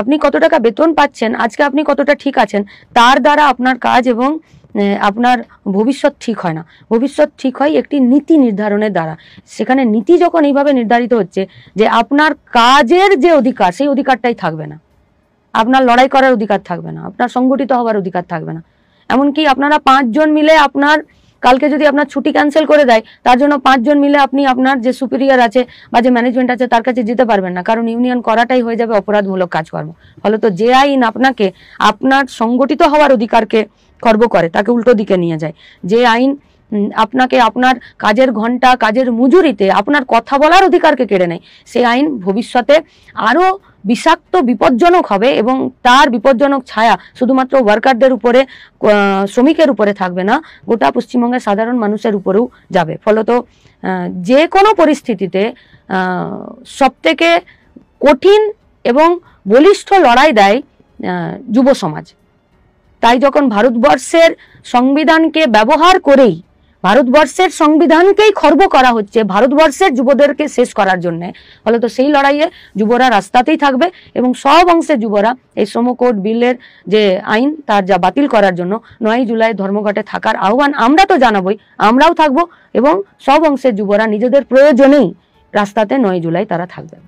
আপনি কত টাকা বেতন পাচ্ছেন, আজকে আপনি কতটা ঠিক আছেন, তার দ্বারা আপনার কাজ এবং আপনার ভবিষ্যৎ ঠিক হয় না। ভবিষ্যৎ ঠিক হয় একটি নীতি নির্ধারণের দ্বারা। সেখানে নীতি যখন এইভাবে নির্ধারিত হচ্ছে যে আপনার কাজের যে অধিকার, সেই অধিকারটাই থাকবে না, আপনার লড়াই করার অধিকার থাকবে না, আপনার সংগঠিত হওয়ার অধিকার থাকবে না। এমনকি আপনারা 5 জন মিলে আপনার কালকে যদি আপনার ছুটি ক্যান্সেল করে দেয়, তার জন্য 5 জন মিলে আপনি আপনার যে সুপিরিয়র আছে বা যে ম্যানেজমেন্ট আছে তার কাছে যেতে পারবেন না, কারণ ইউনিয়ন করাটাই হয়ে যাবে অপরাধমূলক কাজকর্ম। ফলত যে আইন আপনাকে আপনার সংগঠিত হওয়ার অধিকারকে খর্ব করে, তাকে উল্টো দিকে নিয়ে যায়। যে আইন আপনাকে আপনার কাজের ঘন্টা, কাজের মজুরিতে আপনার কথা বলার অধিকারকে কেড়ে নেয়, সেই আইন ভবিষ্যতে আরও বিষাক্ত, বিপজ্জনক হবে এবং তার বিপজ্জনক ছায়া শুধুমাত্র ওয়ার্কারদের উপরে, শ্রমিকের উপরে থাকবে না, গোটা পশ্চিমবঙ্গের সাধারণ মানুষের উপরেও যাবে। ফলত যে কোনো পরিস্থিতিতে সবথেকে কঠিন এবং বলিষ্ঠ লড়াই দেয় যুব সমাজ। তাই যখন ভারতবর্ষের সংবিধানকে ব্যবহার করেই, ভারতবর্ষের সংবিধানকেই খর্ব করা হচ্ছে ভারতবর্ষের যুবদেরকে শেষ করার জন্য, ফলত সেই লড়াইয়ে যুবরা রাস্তাতেই থাকবে এবং সব অংশের যুবরা এই শ্রম কোড বিলের যে আইন তার যা বাতিল করার জন্য 9 জুলাই ধর্মঘটে থাকার আহ্বান আমরা তো জানাবই, আমরাও থাকবো এবং সব অংশের যুবরা নিজেদের প্রয়োজনেই রাস্তাতে 9 জুলাই তারা থাকবেন।